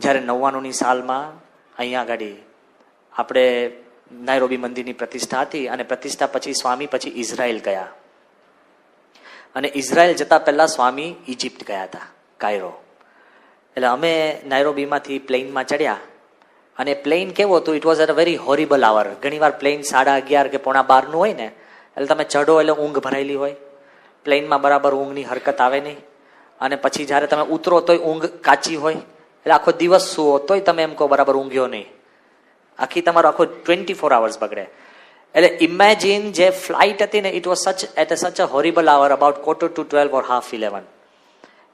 જ્યારે 99ની સાલમાં અહીંયા આગળ આપણે નાયરોબી મંદિરની પ્રતિષ્ઠા હતી, અને પ્રતિષ્ઠા પછી સ્વામી પછી ઇઝરાયલ ગયા, અને ઇઝરાયલ જતા પહેલા સ્વામી ઇજિપ્ત ગયા હતા, કાયરો. એટલે અમે નાયરોબીમાંથી પ્લેનમાં ચડ્યા, અને પ્લેન કેવો હતું, it was a very horrible hour. ઘણી વાર પ્લેન 11:30 કે 12:15 હોય ને, એટલે તમે ચઢો એટલે ઊંઘ ભરાયેલી હોય, પ્લેનમાં બરાબર ઊંઘની હરકત આવે નહીં, અને પછી જ્યારે તમે ઉતરો તોય ઊંઘ કાચી હોય, એટલે આખો દિવસ સુવો તોય તમે એમ કહો બરાબર ઊંઘ્યો નહીં, આખી તમારો આખો 24 hours બગડે. એટલે ઇમેજિન જે ફ્લાઇટ હતી ને, it was such a horrible hour, about 11:45 or 11:30.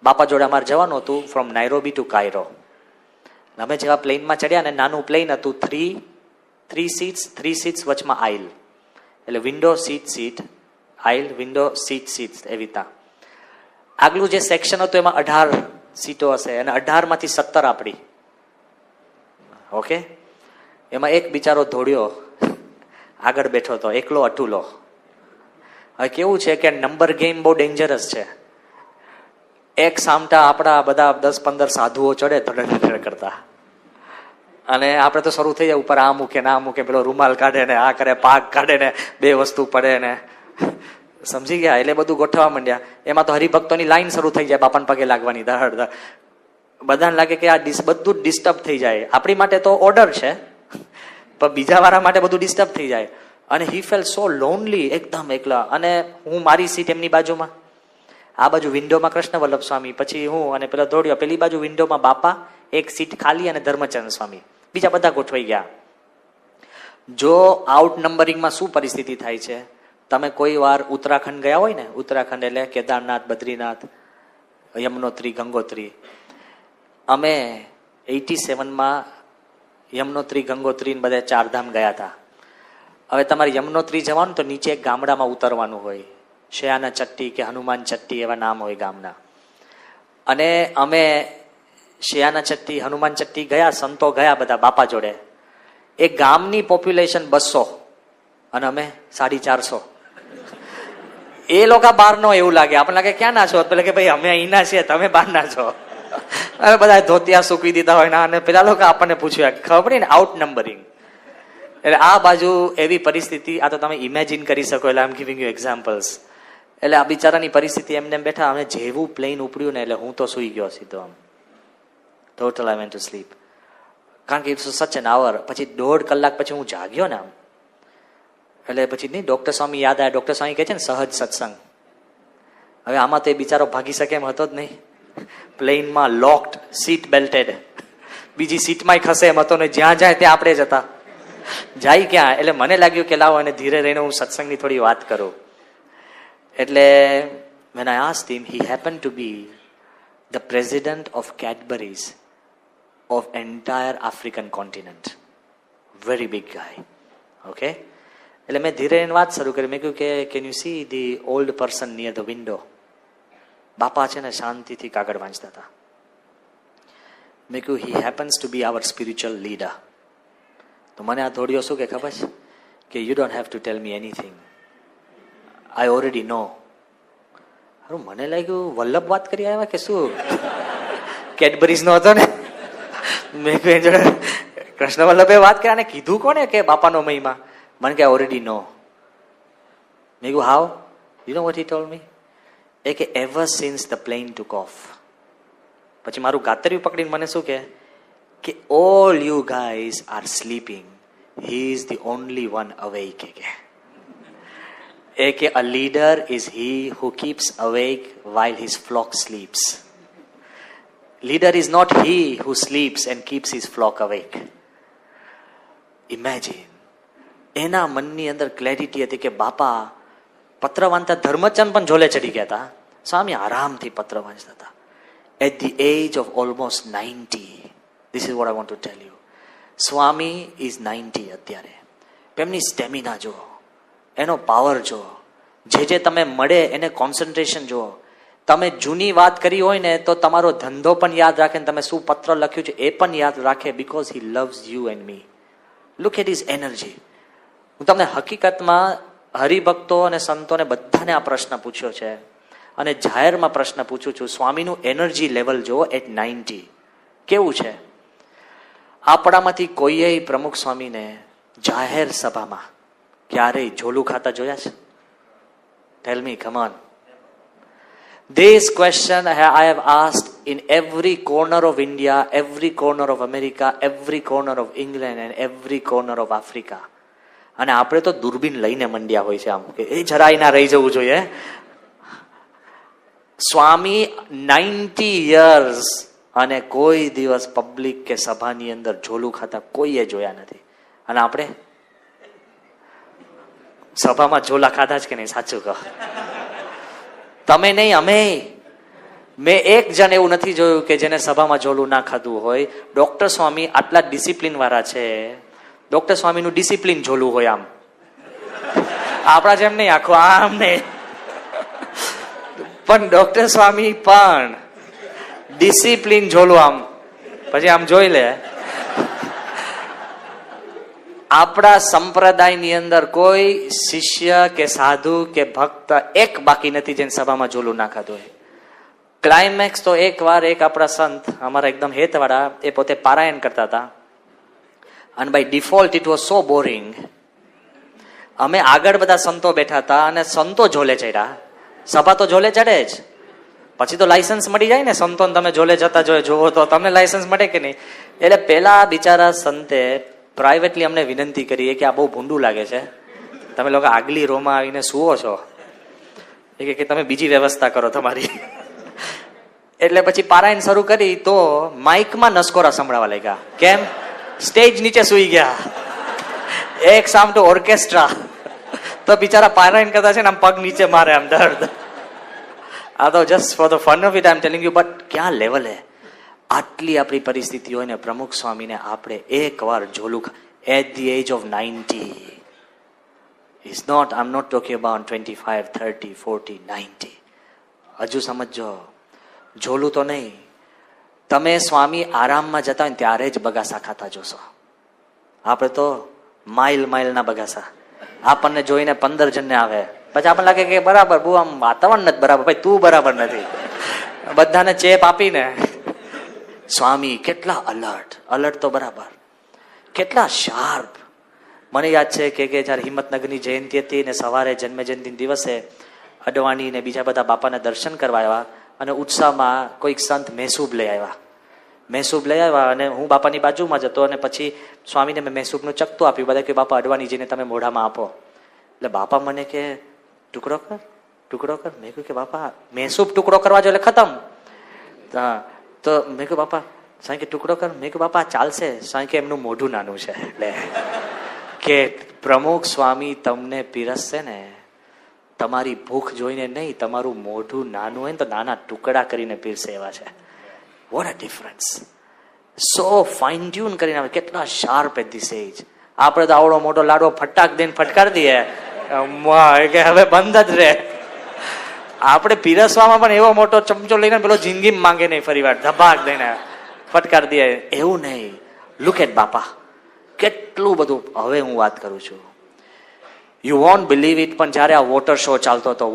બાપા જોડે અમારે જવાનું હતું ફ્રોમ નાયરોબી ટુ કાયરો. અમે જેવા પ્લેનમાં ચડ્યા ને, નાનું પ્લેન હતું, થ્રી સીટ્સ વચમાં આઇલ, એટલે window seat isle, window seat એવી રીતના. આગલું જે સેક્શન હતું એમાં 18 સીટો હશે, અને 18માંથી 17 આપણી. ઓકે, એમાં એક બિચારો ધોળ્યો આગળ બેઠો હતો, એકલો અટુલો. હવે કેવું છે કે નંબર ગેમ બહુ ડેન્જરસ છે. એક સામટા આપણા બધા 10-15 સાધુઓ ચડે ધડ કરતા, અને આપણે તો શરૂ થઈ જાય ઉપર આ મૂકે ને આ મૂકે, પેલો રૂમાલ કાઢે ને આ કરે, પાક કાઢે ને 2 વસ્તુ પડે ને, સમજી ગયા? એટલે બધું ગોઠવવા માંડ્યા. એમાં તો હરિભક્તોની લાઈન શરૂ થઈ જાય, બાપાને પગે લાગવાની, ધડ. બધાને લાગે કે આ બધું ડિસ્ટર્બ થઈ જાય. આપણી માટે તો ઓર્ડર છે, પણ બીજા વાળા માટે બધું ડિસ્ટર્બ થઈ જાય. અને હી ફેલ સો લોનલી, એકદમ એકલા. અને હું મારી સીટ એમની બાજુમાં, આ બાજુ વિન્ડોમાં કૃષ્ણ વલ્લભ સ્વામી, પછી હું અને પેલા દોડ્યો, પેલી બાજુ વિન્ડોમાં બાપા, એક સીટ ખાલી અને ધર્મચંદ સ્વામી, બીજા બધા ગોઠવાઈ ગયા. જો આઉટ નંબરિંગમાં શું પરિસ્થિતિ થાય છે, તમે કોઈ વાર ઉત્તરાખંડ ગયા હોય ને, ઉત્તરાખંડ એટલે કેદારનાથ, બદ્રીનાથ, યમનોત્રી, ગંગોત્રી. અમે 87માં યમનોત્રી, ગંગોત્રી બધા 4 ધામ ગયા હતા. હવે તમારે યમનોત્રી જવાનું તો નીચે એક ગામડામાં ઉતરવાનું હોય, શયાના ચટ્ટી કે હનુમાન ચટ્ટી એવા નામ હોય ગામના. અને અમે શિયાના ચટ્ટી, હનુમાન ચટ્ટી ગયા, સંતો ગયા બધા બાપા જોડે. એ ગામની પોપ્યુલેશન 200 અને અમે 450. એ લોકો બહાર નો એવું લાગે, આપણને લાગે ક્યાં ના છો, પેલા કે ભાઈ અમે અહીંના છીએ, તમે બહાર ના છો. હવે બધા ધોતિયા સૂકવી દીધા હોય ને, અને પેલા લોકો આપણને પૂછ્યું, ખબર પડી ને, આઉટ નંબરિંગ. એટલે આ બાજુ એવી પરિસ્થિતિ, આ તો તમે ઇમેજિન કરી શકો. એટલે આઈ એમ ગિવિંગ યુ એક્ઝામ્પલ્સ. એટલે આ બિચારાની પરિસ્થિતિ એમને બેઠા, અમે જેવું પ્લેન ઉપડ્યું ને, એટલે હું તો સુઈ ગયો સીધો આમ. Total I went to sleep, કારણ કે ઇટ્સ સચ એન આવર. પછી 1.5 કલાક પછી હું જાગ્યો ને આમ, એટલે પછી નહીં ડોક્ટર સ્વામી યાદ આવ્યા. ડોક્ટર સ્વામી કહે છે ને સહજ સત્સંગ. હવે આમાં તો એ બિચારો ભાગી શકે એમ હતો જ નહીં. પ્લેનમાં લોકડ, સીટ બેલ્ટેડ, બીજી સીટમાં ખસે એમ હતો ને, જ્યાં જાય ત્યાં આપણે જ હતા. જાય ક્યાં? એટલે મને લાગ્યું કે લાવો અને ધીરે રહીને હું સત્સંગની થોડી વાત કરું. એટલે when I asked him, he happened to be the president of Cadbury's of entire African continent. Very big guy. Okay? એટલે મેં ધીરે રહીને વાત શરૂ કરી. મેં કહ્યું કે can you see the old person near the window? બાપા છે ને શાંતિથી કાગળ વાંચતા હતા. મેં કહ્યું he happens to be our spiritual leader. તો મને આ ધોળિયો શું કે ખબર છે કે you don't have to tell me anything, I already know. હારું, મને લાગ્યું વલ્લભ વાત કરી આવ્યા કે શું, કેડબરીઝ નો હતો ને. મેં કહ્યું કૃષ્ણ વલ્લભે વાત કરી, અને કીધું કોને કે બાપાનો મહિમા? મને કે already know. મેં કહ્યું how? You know what he told me? એ કે ever since the plane took off. પછી મારું ગાતર્યું પકડીને મને શું કે all you guys are sleeping, he is the only one awake. કે a leader is he who keeps awake while his flock sleeps. Leader is not he who sleeps and keeps his flock awake. Imagine. એના મનની અંદર clarity હતી કે બાપા પત્ર વાંચતા, ધર્મચંદ પણ ઝોલે ચડી ગયા હતા, સ્વામી આરામથી પત્ર વાંચતા હતા. At the age of almost 90, this is what I want to tell you. Swami is 90 અત્યારે. એમની સ્ટેમિના જુઓ, એનો પાવર જુઓ, જે તમે મળે એને કોન્સન્ટ્રેશન જુઓ. તમે જૂની વાત કરી હોય ને તો તમારો ધંધો પણ યાદ રાખે ને તમે શું પત્ર લખ્યું છે એ પણ યાદ રાખે, because he loves you and me. Look at his energy. હું તમને હકીકતમાં હરિભક્તો અને સંતોને બધાને આ પ્રશ્ન પૂછ્યો છે, અને જાહેરમાં પ્રશ્ન પૂછું છું. સ્વામીનું એનર્જી લેવલ જુઓ એટ 90 કેવું છે. આપણામાંથી કોઈએ પ્રમુખ સ્વામીને જાહેર સભામાં ક્યારેય ઝોલું ખાતા જોયા છે? Tell me, come on. This question I have asked in every corner of India, every corner of America, every corner of England and every corner of Africa. અને આપણે તો દૂરબીન લઈને મંડ્યા હોય છે આમ કે એ જરાય ના રહી જવું જોઈએ. સ્વામી 90 years અને કોઈ દિવસ પબ્લિક કે સભાની અંદર ઝોલું ખાતા કોઈએ જોયા નથી. અને આપણે સભામાં ઝોલા ખાધા જ કે નહીં? સાચું કહો. તમે નહીં, અમે. મેં એક જણ એવું નથી જોયું કે જેને સભામાં ઝોલું ના ખાધું હોય. ડોક્ટર સ્વામી આટલા ડિસિપ્લિન વાળા છે. ડોક્ટર સ્વામીનું ડિસિપ્લિન ઝોલું હોય આમ, આપણા જેમ નહીં આખું આમ નહીં, પણ ડોક્ટર સ્વામી પણ ડિસિપ્લિન ઝોલું આમ. પછી આમ જોઈ લે. આપણા સંપ્રદાયની અંદર કોઈ શિષ્ય કે સાધુ કે ભક્ત એક બાકી નથી જેને સભામાં ઝોલું ના ખાધું હોય. ક્લાઇમેક્સ તો એક વાર એક આપણા સંત, અમારા એકદમ હેતવાળા, એ પોતે પારાયણ કરતા હતા અને by default it was so boring. અમે આગળ બધા સંતો બેઠા હતા અને સંતો ઝોલે ચડ્યા. સભા તો ઝોલે ચડે જ, પછી તો લાયસન્સ મળી જાય ને. સંતોને તમે ઝોલે જતા જોવો તો તમને લાયસન્સ મળે કે નહીં? એટલે પેલા બિચારા સંતે પ્રાઇવેટલી અમને વિનંતી કરી કે આ બહુ ભૂંડું લાગે છે, તમે લોકો આગલી રોમાં આવીને સુવો છો, એ કે તમે બીજી વ્યવસ્થા કરો તમારી. એટલે પછી પારાયણ શરૂ કરી તો માઇકમાં નસકોરા સંભળાવા લાગ્યા. કેમ? સ્ટેજ નીચે સુઈ ગયા, એક સામટો ઓર્કેસ્ટ્રા. તો બિચારા પારાયણ કરતા છે ને આમ પગ નીચે મારે, આમ દર્દ. આ તો just for the fun of it I am telling you. But ક્યાં લેવલે આટલી આપણી પરિસ્થિતિ હોય ને પ્રમુખ સ્વામીને આપણે એક વાર ઝોલું at the age of 90 is not, I am not talking about 25, 30, 40, 90. હજુ સમજો, ઝોલું તો નહીં, તમે સ્વામી આરામમાં જતા હોય ત્યારે જ બગાસા ખાતા જોશો. આપણે તો માઇલના બગાસા આપણને જોઈને 15 જણને આવે, પછી આપણને લાગે કે બરાબર બહુ આમ વાતાવરણ નથી બરાબર, ભાઈ તું બરાબર નથી, બધાને ચેપ આપીને. સ્વામી કેટલા અલર્ટ તો બરાબર, કેટલા શાર્પ. મને યાદ છે કે જયારે હિંમતનગરની જયંતિ હતી ને સવારે જન્મજયંતિ દિવસે અડવાણી ને બીજા બધા બાપાને દર્શન કરવા આવ્યા અને ઉત્સાહમાં કોઈક સંત મહેસૂબ લઈ આવ્યા અને હું બાપાની બાજુમાં જ હતો અને પછી સ્વામીને મેં મહેસૂબનું ચકતું આપ્યું. બધા કે બાપા અડવાણીજીને તમે મોઢામાં આપો. એટલે બાપા મને કે ટુકડો કર. મેં કહ્યું કે બાપા મહેસૂબ ટુકડો કરવા જો એટલે ખતમ. તો મેં કહ્યું બાપા, સાંઈ કે ટુકડો કર. મેં કહ્યું બાપા ચાલશે. સાંઈ કે એમનું મોઢું નાનું છે એટલે કે પ્રમુખ સ્વામી તમને પીરસશે ને તમારી ભૂખ જોઈને નહીં, તમારું મોઢું નાનું હોય ને તો નાના ટુકડા કરીને પીરસે એવા છે. What a difference. So fine tune કરીને આવે, કેટલા શાર્પ એટ ધીસ એજ. આપણે તો આવડો મોટો લાડવો ફટાક દઈને ફટકાર દઈએ કે હવે બંધ જ રહે. આપણે પીરસવામાં પણ એવો મોટો ચમચો લઈને પેલો જિંદગી માંગે નહીં, ફરી વાર ધબાક દઈને ફટકાર દે. એવું નહીં. લુક એટ બાપા, કેટલું બધું. હવે હું વાત કરું છું, યુ વોન્ટ બિલીવ ઇટ, પણ જયારે આ વોટર શો ચાલતો હતો,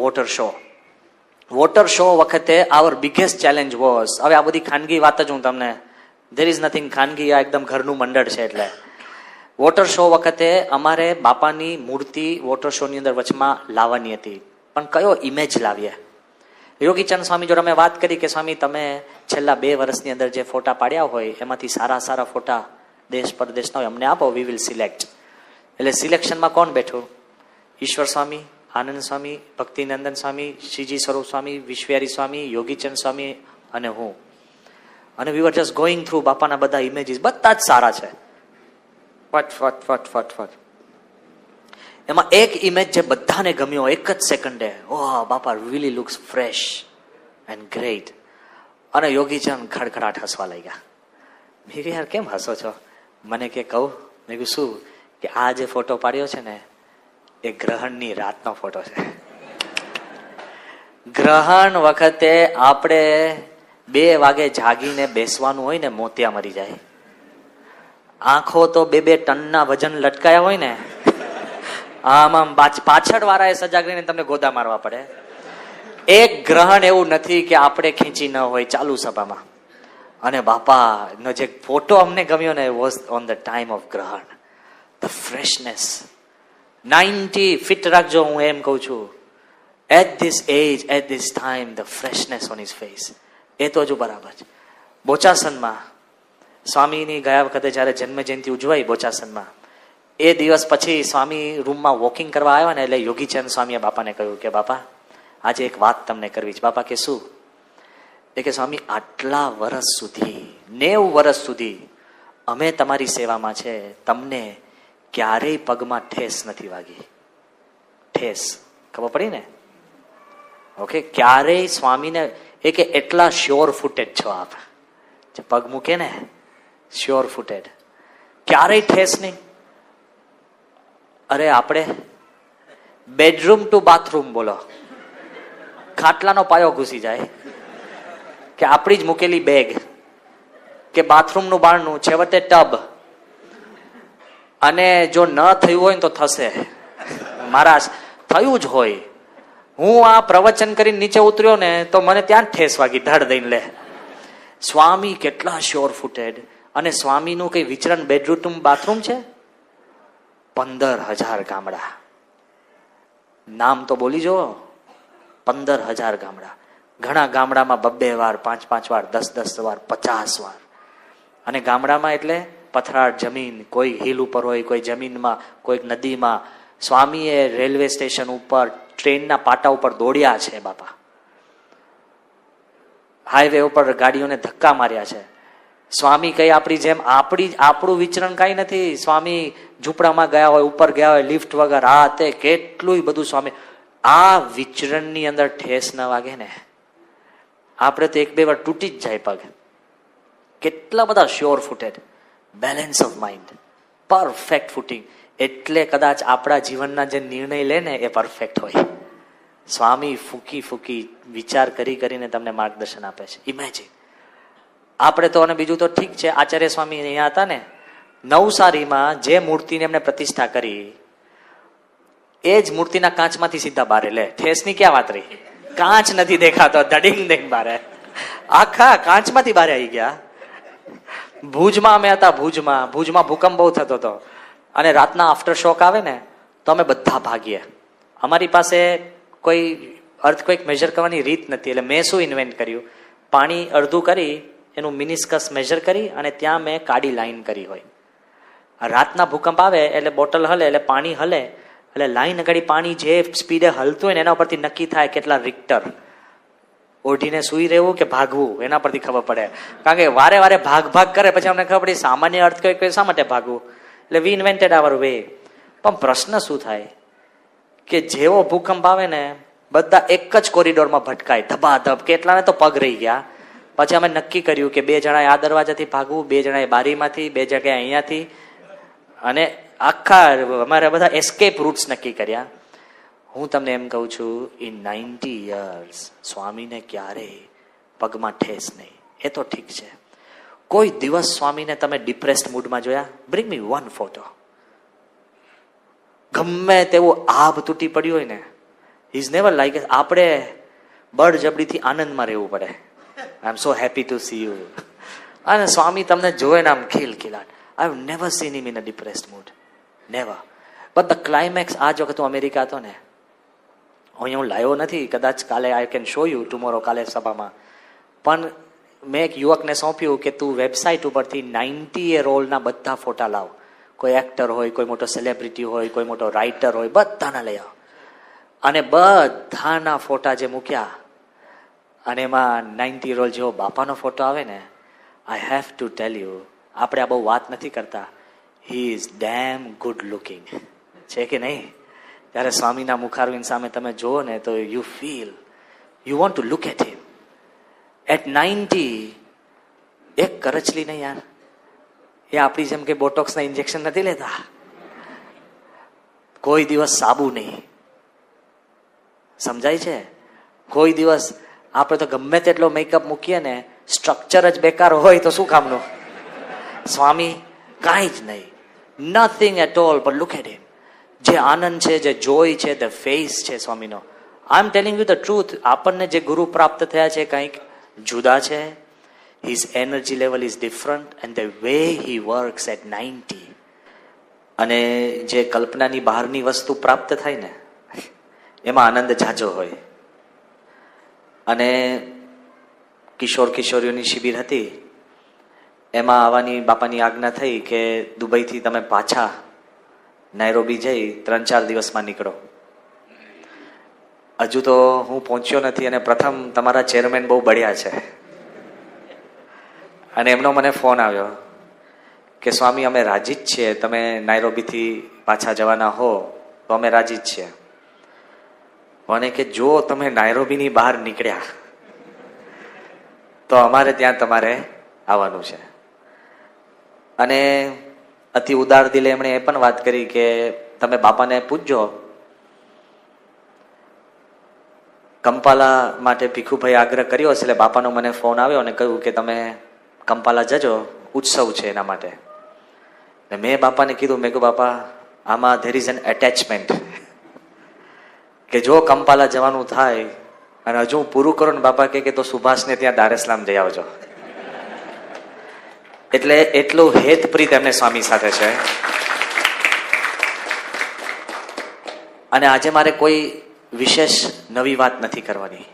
વોટર શો વખતે આવર બિગેસ્ટ ચેલેન્જ વોઝ, હવે આ બધી ખાનગી વાત જ હું તમને, ધેર ઇઝ નથિંગ ખાનગી, આ એકદમ ઘરનું મંડળ છે. એટલે વોટર શો વખતે અમારે બાપાની મૂર્તિ વોટર શો ની અંદર વચમાં લાવવાની હતી, પણ કયો ઇમેજ લાવીએ? યોગીચંદ સ્વામી જોડે અમે વાત કરી કે સ્વામી તમે છેલ્લા 2 વર્ષની અંદર જે ફોટા પાડ્યા હોય એમાંથી સારા ફોટા દેશ પરદેશના હોય અમને આપો, વી વિલ સિલેક્ટ. એટલે સિલેક્શનમાં કોણ બેઠું? ઈશ્વર સ્વામી, આનંદ સ્વામી, ભક્તિનંદન સ્વામી, શ્રીજી સ્વરૂપ સ્વામી, વિશ્વયારી સ્વામી, યોગીચંદ સ્વામી અને હું. અને વી વર જસ્ટ ગોઈંગ થ્રુ બાપાના બધા ઇમેજીસ, બધા જ સારા છે. ફટ. એમાં એક ઇમેજ જે બધાને ગમ્યો એક જ સેકન્ડે, ઓહ બાપા really looks fresh and great. અને યોગીચંદ ખડખડાટ હસવા લાગ્યા. મેં કહ્યું યાર કેમ હસો છો? મને કે કહું? મેં કહ્યું શું? કે આ જે ફોટો પાડ્યો છે ને એ ગ્રહણની રાતનો ફોટો છે. ગ્રહણ વખતે આપણે 2 વાગે જાગીને બેસવાનું હોય ને, મોતિયા મરી જાય. આંખો તો 2 ટનના વજન લટકાયા હોય ને, આમ પાછળ વાળા એ સજાગરીને તમને ગોદા મારવા પડે. એક ગ્રહણ એવું નથી કે આપણે ખેંચી ન હોય ચાલુ સભામાં. અને બાપાનો જે ફોટો અમને ગમ્યો ને was on the time of ગ્રહણ. ધ ફ્રેશનેસ 90 ફિટ રાખજો, હું એમ કહું છું. At this age, at this time, the freshness on his face. એ તો હજુ બરાબર છે. બોચાસનમાં સ્વામીની ગયા વખતે જ્યારે જન્મ જયંતિ ઉજવાઈ બોચાસનમાં, એ દિવસ પછી સ્વામી રૂમમાં વોકિંગ કરવા આવ્યા ને એટલે યોગીચંદ સ્વામીએ બાપાને કહ્યું કે બાપા આજે એક વાત તમને કરવી છે. બાપા કે શું? એ કે સ્વામી આટલા વર્ષ સુધી 90 વર્ષ સુધી અમે તમારી સેવામાં છે, તમને ક્યારેય પગમાં ઠેસ નથી વાગી. ઠેસ ખબર પડી ને? ઓકે, ક્યારેય સ્વામીને એ કે એટલા શ્યોર ફૂટેડ છો આપ, જે પગ મૂકે ને શ્યોર ફૂટેડ, ક્યારેય ઠેસ નહીં. અરે આપણે બેડરૂમ ટુ બાથરૂમ બોલો, ખાટલાનો પાયો ઘૂસી જાય કે આપણી જ મૂકેલી બેગ કે બાથરૂમનું બારણું, છેવટે ટબ. અને જો ન થયું હોય ને તો થશે, મારા થયું જ હોય. હું આ પ્રવચન કરીને નીચે ઉતર્યો ને તો મને ત્યાં જ ઠેસ વાગી, ધડ દઈને લે. સ્વામી કેટલા શ્યોર ફૂટેડ. અને સ્વામીનું કઈ વિચરણ બેડરૂમ બાથરૂમ છે? 15,000 ગામડા. નામ તો બોલી જો, 15,000 ગામડા. ઘણા ગામડામાં 2 વાર, 5 વાર, 10 વાર, 50 વાર. અને ગામડામાં એટલે પથરાળ જમીન, કોઈ હિલ ઉપર હોય, કોઈ જમીનમાં, કોઈક નદીમાં. સ્વામીએ રેલવે સ્ટેશન ઉપર, ટ્રેનના પાટા ઉપર દોડ્યા છે બાપા. હાઈવે ઉપર ગાડીઓને ધક્કા માર્યા છે. સ્વામી કઈ આપણી જેમ આપણું વિચરણ કઈ નથી. સ્વામી ઝૂંપડામાં ગયા હોય, ઉપર ગયા હોય, લિફ્ટ વગર, આ તે કેટલું બધું સ્વામી. આ વિચરણની અંદર ઠેસ ન વાગે ને, આપણે તો 1-2 વાર તૂટી જ જાય પગ. કેટલા બધા sure footed, balance of mind, perfect footing. એટલે કદાચ આપણા જીવનના જે નિર્ણય લે ને એ પરફેક્ટ હોય. સ્વામી ફૂકી વિચાર કરીને તમને માર્ગદર્શન આપે છે. ઇમેજિન આપણે તો, અને બીજું તો ઠીક છે, આચાર્ય સ્વામી અહીંયા હતા ને નવસારીમાં, જે મૂર્તિને એમને પ્રતિષ્ઠા કરી એ જ મૂર્તિના કાચમાંથી સીધા બારે લે. ઠેસની ક્યાં વાત રહી? કાચ નથી દેખાતો, ધડીંગ દઈને બારે, આખા કાચમાંથી બારે આવી ગયા. ભુજમાં અમે હતા, ભુજમાં ભૂકંપ બહુ થતો હતો અને રાતના આફ્ટર શોક આવે ને તો અમે બધા ભાગીએ. અમારી પાસે કોઈ અર્થક્વેક મેજર કરવાની રીત નથી, એટલે મેં શું ઇન્વેન્ટ કર્યું, પાણી અડધું કરી એનું મિનિસ્કસ મેજર કરી અને ત્યાં મેં કાળી લાઈન કરી હોય. રાતના ભૂકંપ આવે એટલે બોટલ હલે, એટલે પાણી હલે, એટલે લાઈન આગળ પાણી જે સ્પીડે હલતું હોય ને એના પરથી નક્કી થાય કેટલા રિક્ટર. ઓઢીને સુઈ રહેવું કે ભાગવું એના પરથી ખબર પડે. કારણ કે વારે વારે ભાગ કરે પછી અમને ખબર પડી સામાન્ય અર્થક્વેક શા માટે ભાગવું. એટલે વી ઇન્વેન્ટેડ આવર વે. પણ પ્રશ્ન શું થાય કે જેવો ભૂકંપ આવે ને બધા એક જ કોરિડોરમાં ભટકાય, ધબાધબ. કેટલાને તો પગ રહી ગયા. પછી અમે નક્કી કર્યું કે 2 જણાએ આ દરવાજાથી ભાગવું, 2 જણાએ બારીમાંથી, 2 જગ્યાએ અહીંયાથી. અને આખા અમારે બધા એસ્કેપ રૂટ્સ નક્કી કર્યા. હું તમને એમ કહું છું, ઇન 90 years સ્વામીને ક્યારેય પગમાં ઠેસ નહીં. એ તો ઠીક છે. કોઈ દિવસ સ્વામીને તમે ડિપ્રેસ્ડ મૂડમાં જોયા? Bring me one photo. ગમે તેવું આભ તૂટી પડ્યું હોય ને, ઇઝ નેવર લાઈક. આપણે બળજબડીથી આનંદમાં રહેવું પડે. I am so happy to see you. અને સ્વામી તમને જોવે ને આમ ખિલખિલાટ. I have never seen him in a depressed mood, never. But the climax, આ જ વખત હું અમેરિકા હતો ને, અહીંયા હું લાવ્યો નથી, કદાચ કાલે I can show you tomorrow, કાલે સભામાં. પણ મેં એક યુવકને સોંપ્યું કે તું વેબસાઇટ ઉપરથી 90 year oldના બધા ફોટા લાવ. કોઈ એક્ટર હોય, કોઈ મોટો સેલિબ્રિટી હોય, કોઈ મોટો રાઇટર હોય, બધાના લઈ આવ. અને બધાના ફોટા જે મૂક્યા અને એમાં 90 year old જેવો બાપાનો ફોટો આવે ને, I have to tell you, આપણે આ બહુ વાત નથી કરતા, he is dam good looking. છે કે નહીં? ત્યારે સ્વામીના મુખારવિંદ સામે તમે જુઓ ને તો you feel, you want to look at him. At 90 એક કરચલી નહીં યાર. એ આપણી જેમ કે બોટોક્સના ઇન્જેક્શન નથી લેતા. કોઈ દિવસ સાબુ નહીં, સમજાય છે? કોઈ દિવસ આપણે તો ગમે તેટલો મેકઅપ મૂકીએ ને, સ્ટ્રક્ચર જ બેકાર હોય તો શું કામનું? સ્વામી કાંઈ જ નહીં, nothing at all. But look at him. જે આનંદ છે, જે જોય છે, ધ ફેસ છે સ્વામીનો. I am telling you the truth. આપણને જે ગુરુ પ્રાપ્ત થયા છે કંઈક જુદા છે. His energy level is different and the way he works at 90. અને જે કલ્પનાની બહારની વસ્તુ પ્રાપ્ત થાય ને એમાં આનંદ ઝાઝો હોય. અને કિશોર કિશોરીઓની શિબિર હતી, એમાં આવવાની બાપાની આજ્ઞા થઈ કે દુબઈથી તમે પાછા નાયરોબી જઈ 3-4 દિવસમાં નીકળો. હજુ તો હું પહોંચ્યો નથી અને પ્રથમ તમારા ચેરમેન બહુ બળ્યા છે. અને એમનો મને ફોન આવ્યો કે સ્વામી અમે રાજી જ છીએ, તમે નાયરોબીથી પાછા જવાના હો તો અમે રાજી જ છીએ. મને કે જો તમે નાયરોબીની બહાર નીકળ્યા તો અમારે ત્યાં તમારે આવવાનું છે. અને અતિ ઉદાર દિલે એમણે એ પણ વાત કરી કે તમે બાપાને પૂછજો, કંપાલા માટે ભીખુભાઈ આગ્રહ કર્યો હશે એટલે બાપાનો મને ફોન આવ્યો અને કહ્યું કે તમે કંપાલા જજો, ઉત્સવ છે એના માટે. મેં બાપાને કીધું, મેં કહ્યું બાપા આમાં ધેર ઇઝ એન એટેચમેન્ટ, કે જો કંપાલા જવાનું થાય અને હજુ હું પૂરું કરું ને બાપા કે તો સુભાષને ત્યાં દારેસલામ જઈ આવજો. એટલે એટલું હેતપ્રીત એમને સ્વામી સાથે છે. અને આજે મારે કોઈ વિશેષ નવી વાત નથી કરવાની.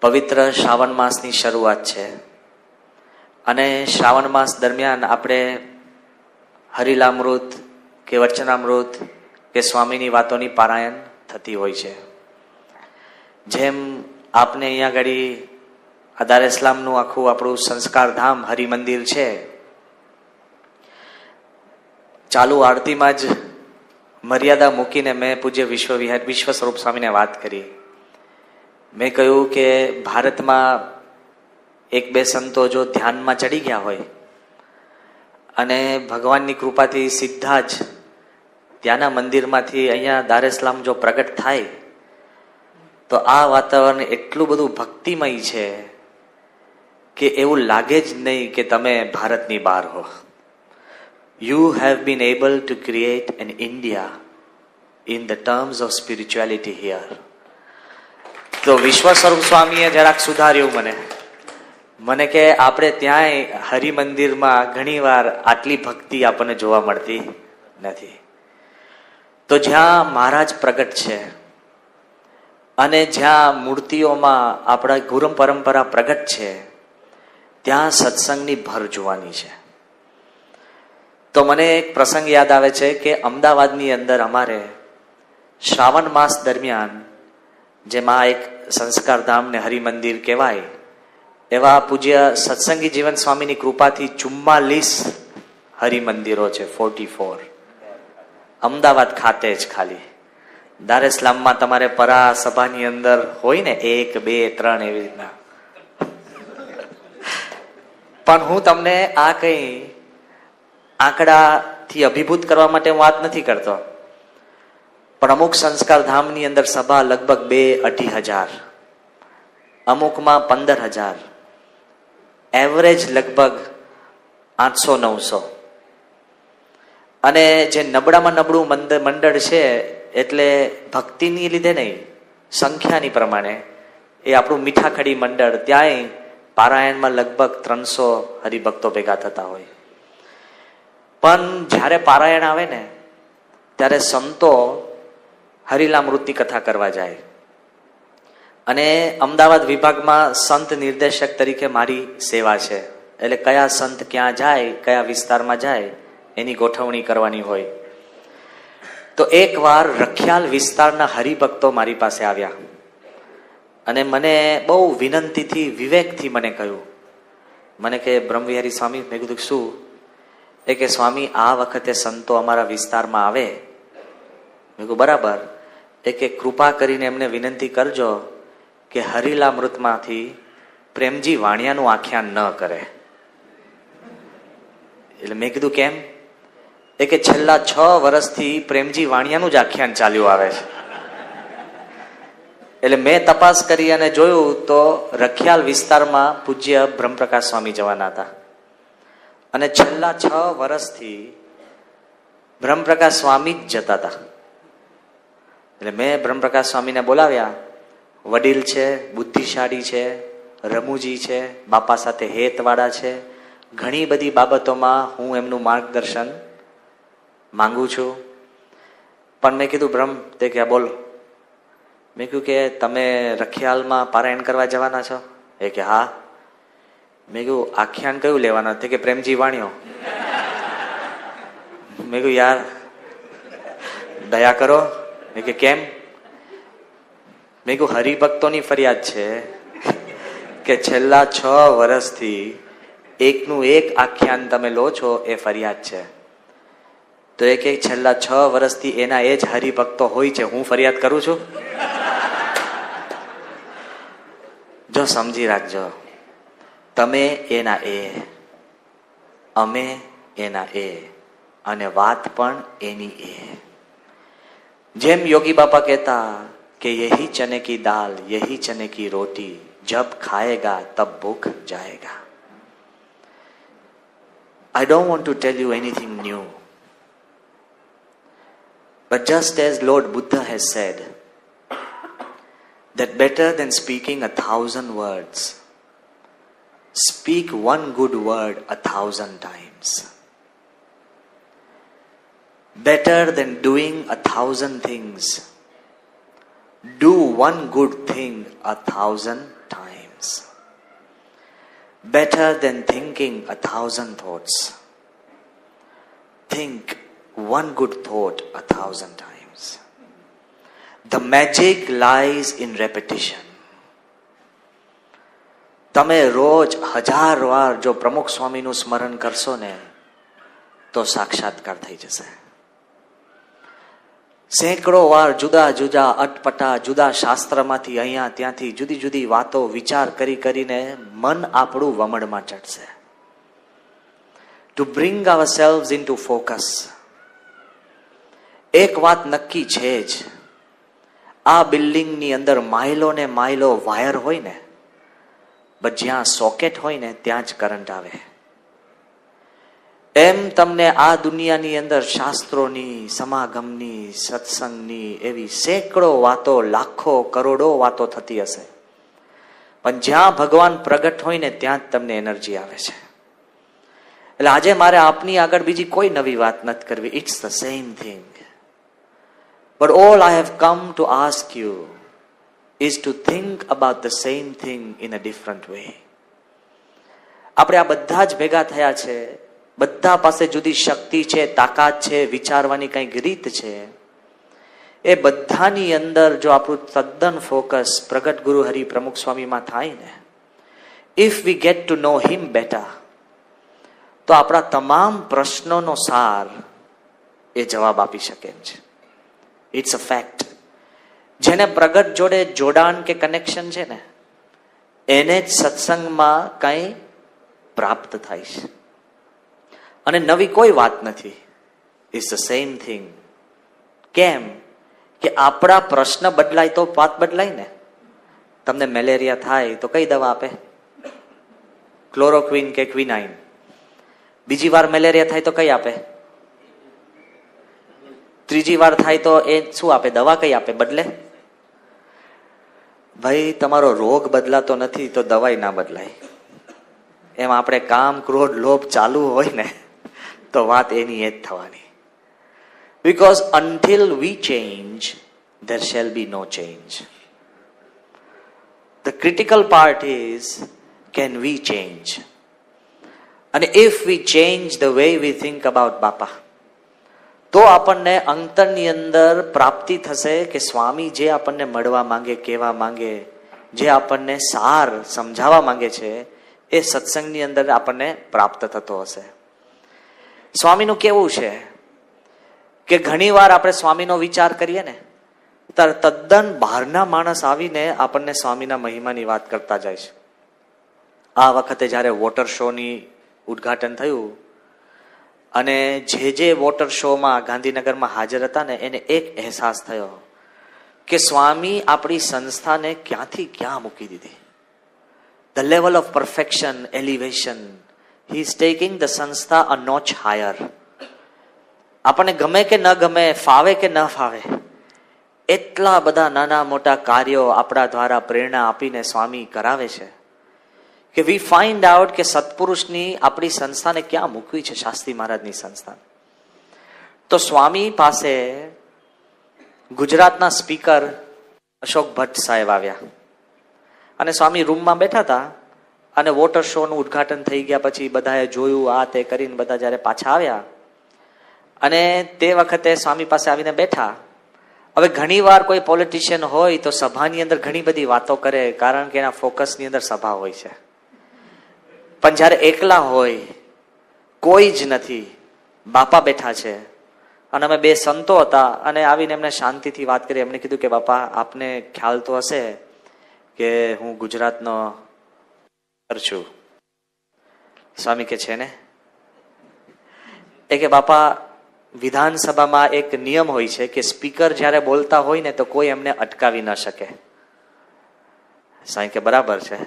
પવિત્ર શ્રાવણ માસની શરૂઆત છે અને શ્રાવણ માસ દરમિયાન આપણે હરિલામૃત કે વચનામૃત કે સ્વામીની વાતોની પારાયણ થતી હોય છે. જેમ આપને અહીંયા આગળ આ દારેસલામનું આખું આપણું સંસ્કાર ધામ હરિમંદિર છે, ચાલુ આરતીમાં જ મર્યાદા મૂકીને મેં પૂજ્ય વિશ્વ સ્વરૂપ સ્વામીને વાત કરી. મેં કહ્યું કે ભારતમાં 1-2 સંતો જો ધ્યાનમાં ચડી ગયા હોય અને ભગવાનની કૃપાથી સીધા જ ત્યાંના મંદિરમાંથી અહીંયા દારેસલામ જો પ્રગટ થાય તો આ વાતાવરણ એટલું બધું ભક્તિમય છે કે એવું લાગે જ નહીં કે તમે ભારતની બહાર હો. You have been able to create an India in the terms of spirituality here. તો વિશ્વ સ્વરૂપ સ્વામીએ જરાક સુધાર્યું મને કે આપણે ત્યાંય હરિમંદિરમાં ઘણીવાર આટલી ભક્તિ આપણને જોવા મળતી નથી. તો જ્યાં મહારાજ પ્રગટ છે અને જ્યાં મૂર્તિઓમાં આપણા ગુરુ પરંપરા પ્રગટ છે ત્યાં સત્સંગની ભર જોવાની છે. તો મને એક પ્રસંગ યાદ આવે છે કે અમદાવાદની અંદર અમારે શ્રાવણ માસ દરમિયાન, જેમાં એક સંસ્કાર ધામ ને હરિમંદિર કહેવાય, એવા પૂજ્ય સત્સંગી જીવન સ્વામીની કૃપાથી 44 હરિમંદિરો છે. 44 અમદાવાદ ખાતે જ ખાલી. દારેસલામમાં તમારે પરા સભાની અંદર હોય ને 1, 2, 3 એવી રીતના. પણ હું તમને આ કઈ આંકડાથી અભિભૂત કરવા માટે હું વાત નથી કરતો, પણ અમુક સંસ્કાર ધામની અંદર સભા લગભગ 2-2.5 હજાર, અમુકમાં 15,000, એવરેજ લગભગ 800-900. અને જે નબળામાં નબળું મંડળ છે, એટલે ભક્તિની લીધે નહીં, સંખ્યાની પ્રમાણે એ આપણું મીઠાખડી મંડળ, ત્યાંય પારાયણમાં લગભગ 300 હરિભક્તો ભેગા થતા હોય. પણ જ્યારે પારાયણ આવે ને ત્યારે સંતો હરિલામૃતની કથા કરવા જાય. અને અમદાવાદ વિભાગમાં સંત નિર્દેશક તરીકે મારી સેવા છે. એટલે કયા સંત ક્યાં જાય, કયા વિસ્તારમાં જાય એની ગોઠવણી કરવાની હોય. તો એકવાર રખિયાલ વિસ્તારના હરિભક્તો મારી પાસે આવ્યા અને મને બહુ વિનંતીથી, વિવેકથી મને કહ્યું, મને કે બ્રહ્મવિહારી સ્વામી, મેં કીધું શું? એ કે સ્વામી આ વખતે સંતો અમારા વિસ્તારમાં આવે. મેં કહ્યું બરાબર. એ કે કૃપા કરીને એમને વિનંતી કરજો કે હરિલામૃતમાંથી પ્રેમજી વાણિયાનું આખ્યાન ન કરે. એટલે મેં કીધું કેમ? એ કે છેલ્લા 6 વર્ષથી પ્રેમજી વાણિયાનું જ આખ્યાન ચાલ્યું આવે છે. એટલે મેં તપાસ કરી અને જોયું તો રખિયાલ વિસ્તારમાં પૂજ્ય બ્રહ્મપ્રકાશ સ્વામી જવાના હતા અને છેલ્લા 6 વર્ષથી બ્રહ્મપ્રકાશ સ્વામી જ જતા હતા. એટલે મેં બ્રહ્મપ્રકાશ સ્વામીને બોલાવ્યા. વડીલ છે, બુદ્ધિશાળી છે, રમૂજી છે, બાપા સાથે હેતવાળા છે. ઘણી બધી બાબતોમાં હું એમનું માર્ગદર્શન માંગુ છું. પણ મેં કીધું બ્રહ્મ, તે કે બોલ. મેં કહ્યું કે તમે રખિયાલમાં પારાયણ કરવા જવાના છો? એ કે હા. મેં કહ્યું આખ્યાન કયું લેવાના? તે કે પ્રેમજી વાણિયો. મેં કહ્યું યાર દયા કરો. મેં કે કેમ? મેં કહ્યું હરિભક્તોની ફરિયાદ છે કે છેલ્લા 6 વર્ષથી એકનું એક આખ્યાન તમે લો છો, એ ફરિયાદ છે. તો એ કે છેલ્લા 6 વર્ષથી એના એ જ હરિભક્તો હોય છે, હું ફરિયાદ કરું છું? જો સમજી રાખજો, તમે એના એ, અમે એના એ, અને વાત પણ એની એ. જેમ યોગી બાપા કહેતા કે યહી ચને કી દાલ, યહી ચને કી રોટી, જબ ખાएगा તબ ભૂખ જાएगा. I don't want to tell you anything new, but just as Lord Buddha has said that better than speaking 1,000 words, speak one good word 1,000 times. Better than doing 1,000 things, do one good thing 1,000 times. Better than thinking 1,000 thoughts, think one good thought 1,000 times. The magic lies in repetition. તમે રોજ 1000 વાર જો પ્રમુખ સ્વામીનું સ્મરણ કરશો ને, તો સાક્ષાત્કાર થઈ જશે. સેંકડો વાર જુદા જુદા અટપટા જુદા શાસ્ત્રમાંથી અહીંયા ત્યાંથી જુદી જુદી વાતો વિચાર કરી કરીને મન આપણું વમળમાં ચડશે. To bring ourselves into focus. એક વાત નક્કી છે જ, આ બિલ્ડિંગની અંદર માઇલો ને માઇલો વાયર હોય ને, બટ જ્યાં સોકેટ હોય ને ત્યાં જ કરંટ આવે. એમ તમને આ દુનિયાની અંદર શાસ્ત્રોની, સમાગમની, સત્સંગની એવી સેંકડો વાતો, લાખો કરોડો વાતો થતી હશે, પણ જ્યાં ભગવાન પ્રગટ હોય ને ત્યાં જ તમને એનર્જી આવે છે. એટલે આજે મારે આપની આગળ બીજી કોઈ નવી વાત નથી કરવી. It's the same thing, but all I have come to ask you is to think about the same thing in a different way. આપણે આ બધા જ ભેગા થયા છે, બધા પાસે જુદી શક્તિ છે, તાકાત છે, વિચારવાની કંઈક રીત છે. એ બધાની અંદર જો આપણું તદ્દન ફોકસ પ્રગટ ગુરુ હરિ પ્રમુખ સ્વામીમાં થાય ને, if we get to know him better, તો આપણા તમામ પ્રશ્નોનો સાર એ જવાબ આપી શકે એમ છે. It's a fact. જેને પ્રગટ જોડે જોડાણ કે કનેક્શન છે ને, એને જ સત્સંગમાં કંઈ પ્રાપ્ત થાય છે. અને નવી કોઈ વાત નથી. It's the same thing. કેમ કે આપણા પ્રશ્ન બદલાય તો વાત બદલાય ને. તમને મેલેરિયા થાય તો કઈ દવા આપે? ક્લોરોક્વિન કે ક્વિનાઇન. બીજી વાર મેલેરિયા થાય તો કઈ આપે? ત્રીજી વાર થાય તો એ શું આપે? દવા કઈ આપે? બદલે? ભાઈ તમારો રોગ બદલાતો નથી તો દવાઈ ના બદલાય. એમ આપણે કામ, ક્રોધ, લોભ ચાલુ હોય ને તો વાત એની એ જ થવાની. Because until we change, there shall be no change. The critical part is, can we change? And if we change the way we think about Bapa, તો આપણને અંતરની અંદર પ્રાપ્તિ થશે કે સ્વામી જે આપણને મળવા માંગે, કહેવા માંગે, જે આપણને સાર સમજાવવા માંગે છે, એ સત્સંગની અંદર આપણને પ્રાપ્ત થતો હશે. સ્વામીનું કેવું છે કે ઘણી વાર આપણે સ્વામીનો વિચાર કરીએ ને, ત્યારે તદ્દન બહારના માણસ આવીને આપણને સ્વામીના મહિમાની વાત કરતા જાય છે. આ વખતે જ્યારે વોટર શોની ઉદ્ઘાટન થયું અને જે વોટર શોમાં ગાંધીનગરમાં હાજર હતા ને, એને એક અહેસાસ થયો કે સ્વામી આપણી સંસ્થાને ક્યાંથી ક્યાં મૂકી દીધી. The level of perfection, elevation, he is taking the સંસ્થા a notch higher. આપણને ગમે કે ન ગમે, ફાવે કે ન ફાવે, એટલા બધા નાના મોટા કાર્યો આપણા દ્વારા પ્રેરણા આપીને સ્વામી કરાવે છે કે વી ફાઇન્ડ આઉટ કે સત્પુરુષની આપણી સંસ્થાને ક્યાં મૂકવી છે, શાસ્ત્રી મહારાજની સંસ્થાન. તો સ્વામી પાસે ગુજરાતના સ્પીકર અશોક ભટ્ટ સાહેબ આવ્યા અને સ્વામી રૂમમાં બેઠા હતા અને વોટર શોનું ઉદ્ઘાટન થઈ ગયા પછી બધાએ જોયું, આ તે કરીને બધા જ્યારે પાછા આવ્યા અને તે વખતે સ્વામી પાસે આવીને બેઠા. હવે ઘણી વાર કોઈ પોલિટિશિયન હોય તો સભાની અંદર ઘણી બધી વાતો કરે, કારણ કે એના ફોકસની અંદર સભા હોય છે. પણ જ્યારે એકલા હોય, કોઈ જ નથી, બાપા બેઠા છે અને અમે બે સંતો હતા અને આવીને એમને શાંતિથી વાત કરી. એમને કીધું કે બાપા, આપને ખ્યાલ તો હશે કે હું ગુજરાતનો છું. સ્વામી કે છે ને. એ કે બાપા, વિધાનસભામાં એક નિયમ હોય છે કે સ્પીકર જ્યારે બોલતા હોય ને તો કોઈ એમને અટકાવી ન શકે. સ્વામી કે બરાબર છે.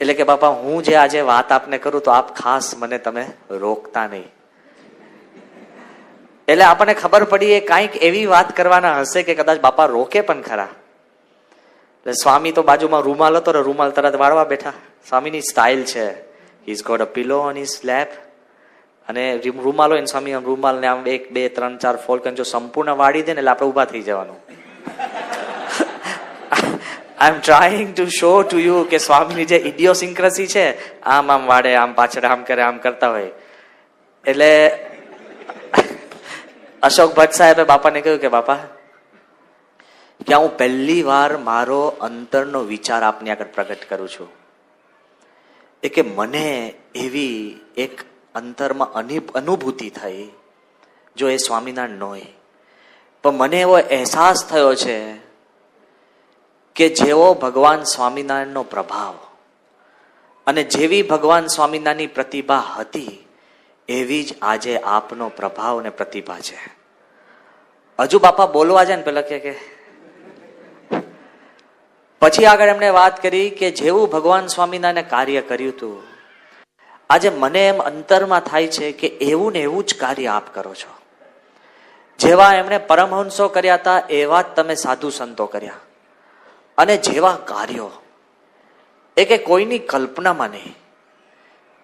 એટલે કે બાપા, હું જે આજે વાત આપને કરું તો આપ ખાસ મને તમે રોકતા નહીં. એટલે આપણને ખબર પડી એ કાંઈક એવી વાત કરવાના હશે કે કદાચ બાપા રોકે પણ ખરા. એટલે સ્વામી તો બાજુમાં રૂમાલ હતો ને રૂમાલ તરત વાળવા બેઠા. સ્વામીની સ્ટાઇલ છે, he is got a pillow on his lap અને રૂમાલ હોય ને સ્વામી આમ રૂમાલને આમ 1 2 3 4 ફોલ્ડ કરીને જો સંપૂર્ણ વાળી દે ને એટલે આપણે ઊભા થઈ જવાનું. I am trying to show to you કે સ્વામીની જે ઇડિયોસિન્ક્રસી છે, આમ આમ વાળે, આમ પાછળ આમ કરે, આમ કરતા હોય. એટલે અશોક ભટ્ટ સાહેબે બાપાને કહ્યું કે બાપા, કે હું પહેલી વાર મારો અંતરનો વિચાર આપની આગળ પ્રગટ કરું છું. એ કે મને એવી એક અંતરમાં અનુભૂતિ થઈ, જો એ સ્વામિનારાયણ ન હોય, પણ મને એવો અહેસાસ થયો છે કે જેવો ભગવાન સ્વામિનારાયણનો પ્રભાવ અને જેવી ભગવાન સ્વામિનારાયણની પ્રતિભા હતી એવી જ આજે આપનો પ્રભાવ અને પ્રતિભા છે. હજુ બાપા બોલવા જાય ને પેલા કે પછી આગળ એમણે વાત કરી કે જેવું ભગવાન સ્વામિનારાયણે કાર્ય કર્યું હતું, આજે મને એમ અંતરમાં થાય છે કે એવું ને એવું જ કાર્ય આપ કરો છો. જેવા એમણે પરમહંસો કર્યા હતા એવા જ તમે સાધુ સંતો કર્યા અને જેવા કાર્યો એ કે કોઈની કલ્પનામાં નહીં.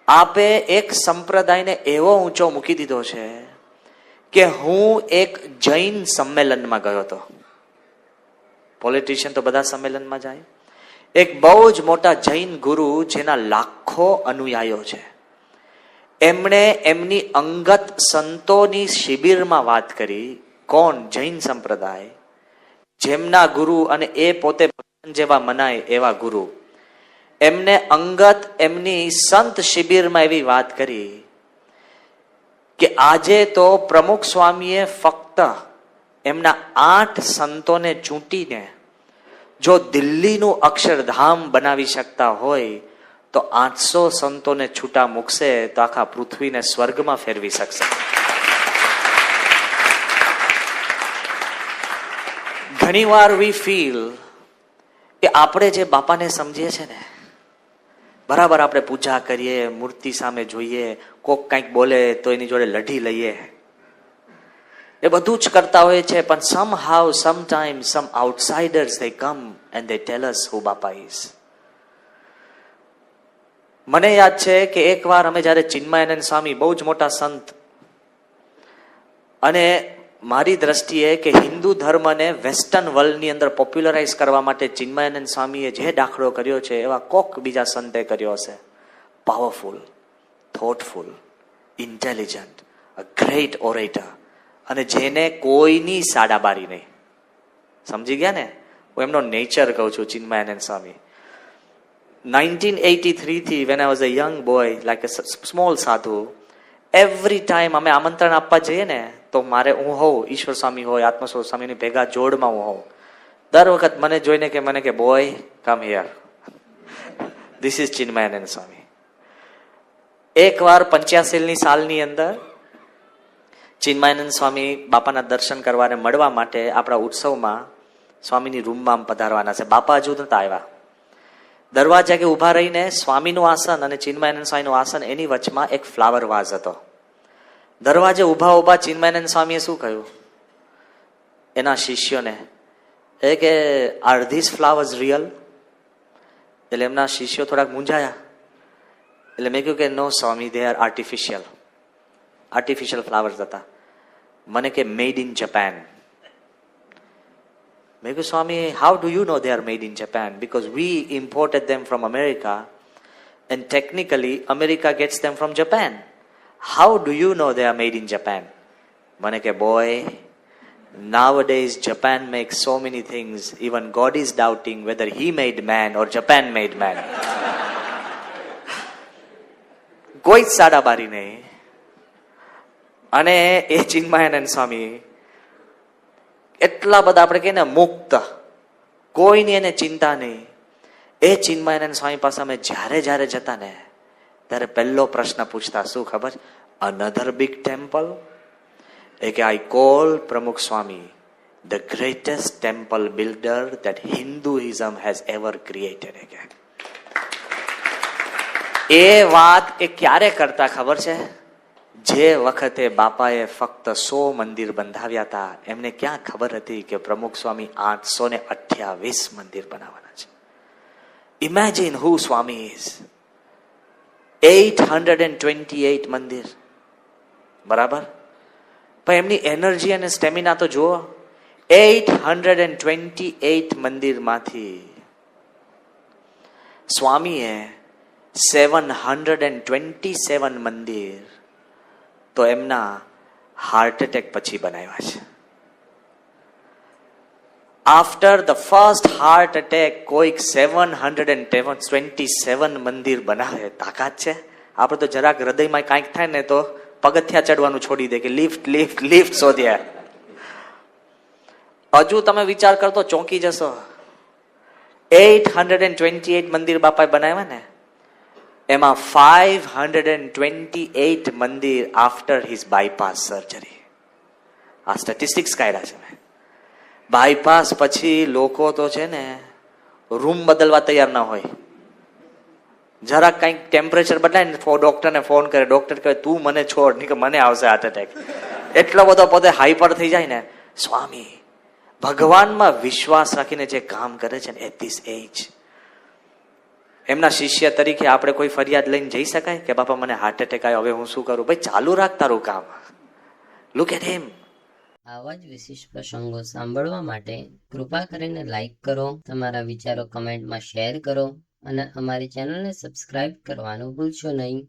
આપે એક સંપ્રદાયને એવો ઊંચો મૂકી દીધો છે કે હું એક જૈન સંમેલનમાં ગયો હતો. પોલિટિશિયન તો બધા સંમેલનમાં જાય. એક બહુ જ મોટા જૈન ગુરુ જેના લાખો અનુયાયીઓ છે, એમણે એમની અંગત સંતોની શિબિરમાં વાત કરી. કોણ? જૈન સંપ્રદાય, જેમના ગુરુ અને એ પોતે જેવા મનાય એવા ગુરુ, એમને અંગત એમની સંત શિબિરમાં એવી વાત કરી કે આજે તો પ્રમુખ સ્વામીએ ફક્ત એમના 8 સંતોને ચૂંટીને જો દિલ્હીનું અક્ષરધામ બનાવી શકતા હોય તો 800 સંતોને છૂટા મૂકશે તો આખા પૃથ્વીને સ્વર્ગમાં ફેરવી શકશે. ઘણીવાર વી ફીલ કે આપણે જે બાપાને સમજીએ છે ને, બરાબર આપણે પૂજા કરીએ, મૂર્તિ સામે જોઈએ, કોક કંઈક બોલે તો એની જોડે લઢી લઈએ, એ બધું જ કરતા હોય છે. પણ somehow, sometimes, some outsiders they come and they tell us who Bapa is. મને યાદ છે કે એકવાર અમે જ્યારે ચિન્મયાનંદ સ્વામી, બહુ જ મોટા સંત, અને મારી દ્રષ્ટિએ કે હિન્દુ ધર્મને વેસ્ટર્ન વર્લ્ડની અંદર પોપ્યુલરાઇઝ કરવા માટે ચિન્મયાનંદ સ્વામીએ જે દાખલો કર્યો છે એવા કોક બીજા સંતે કર્યો હશે. Powerful, thoughtful, intelligent, a great orator, અને જેને કોઈની સાડાબારી નહીં. સમજી ગયા ને? હું એમનો નેચર કહું છું, ચિન્મયાનંદ સ્વામી. 1983 થી when I was a young boy, like a small sadhu, every time અમે આમંત્રણ આપવા જઈએ ને તો મારે, હું હોઉં, ઈશ્વર સ્વામી હોય, આત્મસ્વરૂપ સ્વામીની ભેગા જોડમાં હું હોઉં, દર વખત મને જોઈને કે મને કે boy come here, this is Chinmayananda Swami. એકવાર 85ની સાલની અંદર ચિન્મયાનંદ સ્વામી બાપાના દર્શન કરવા અને મળવા માટે આપણા ઉત્સવમાં સ્વામીની રૂમમાં પધારવાના છે. બાપા હજુ નતા આવ્યા. દરવાજા કે ઉભા રહીને સ્વામીનું આસન અને ચિન્મયાનંદ સ્વામીનું આસન, એની વચમાં એક ફ્લાવર વાઝ હતો. દરવાજે ઉભા ઉભા ચિન્મયાનંદ સ્વામીએ શું કહ્યું એના શિષ્યોને, એ કે આર ધીસ ફ્લાવર્સ રિયલ? એટલે એમના શિષ્યો થોડાક મૂંઝાયા. એટલે મેં કહ્યું કે no Swami, they are artificial flowers હતા. મને કે મેડ ઇન જાપાન. મેં કહ્યું Swami, how do you know they are made in Japan? Because we imported them from America and technically America gets them from Japan. How do you know they are made in Japan? Mane ke boy, nowadays Japan makes so many things, even God is doubting whether he made man or Japan made man. કોઈ સાડાબારી નહીં. અને એ ચિન્મયાનંદ સ્વામી એટલા બધા આપણે કહીએ ને મુક્ત, કોઈની એને ચિંતા નહીં. એ ચિન્મયાનંદ સ્વામી પાસે અમે જ્યારે જ્યારે જતા ને ત્યારે પહેલો પ્રશ્ન પૂછતા, શું ખબર? Another big temple? એ કે I call Pramukh Swami the greatest temple builder that Hinduism has ever created. એ વાત એ ક્યારે કરતા ખબર છે? જે વખતે બાપાએ ફક્ત 100 મંદિર બંધાવ્યા હતા, એમને ક્યાં ખબર હતી કે પ્રમુખ સ્વામી 828 મંદિર બનાવવાના છે. Imagine who Swami is. 828 મંદિર, બરાબર? પણ એમની એનર્જી અને સ્ટેમિના તો જુઓ. 828 મંદિરમાંથી સ્વામીએ 727 મંદિર તો એમના હાર્ટ એટેક પછી બનાવ્યા છે. After the first heart attack કોઈક 727 મંદિર બનાવે, તાકાત છે? આપણે તો જરાક હૃદયમાં કાંઈક થાય ને તો પગથિયા ચડવાનું છોડી દે કે લિફ્ટ લિફ્ટ લિફ્ટ શોધ્યા. હજુ તમે વિચાર કરતો ચોંકી જશો. 828 મંદિર બાપાએ બનાવ્યા ને, એમાં 528 મંદિર આફ્ટર હિઝ બાયપાસ સર્જરી. આ સ્ટેટિસ્ટિક્સ કાઢ્યા છે મેં. બાયપાસ પછી લોકો તો છે ને રૂમ બદલવા તૈયાર ના હોય. જરાક કંઈક ટેમ્પરેચર બદલાય ને ડોક્ટરને ફોન કરે, ડોક્ટર કહે તું મને છોડ, નહીં કે મને આવશે હાર્ટ એટેક. એટલો બધો પોતે હાઈપર થઈ જાય ને. સ્વામી ભગવાનમાં વિશ્વાસ રાખીને જે કામ કરે છે ને એટ ધીસ એજ, એમના શિષ્ય તરીકે આપણે કોઈ ફરિયાદ લઈને જઈ શકાય કે બાપા મને હાર્ટ એટેક આવ્યો, હવે હું શું કરું? ભાઈ ચાલુ રાખ તારું કામ. Look at him. આવા જ વિશિષ્ટ પ્રસંગો સાંભળવા માટે કૃપા કરીને લાઈક કરો, તમારા વિચારો કમેન્ટમાં શેર કરો અને અમારી ચેનલને સબસ્ક્રાઇબ કરવાનું ભૂલશો નહીં.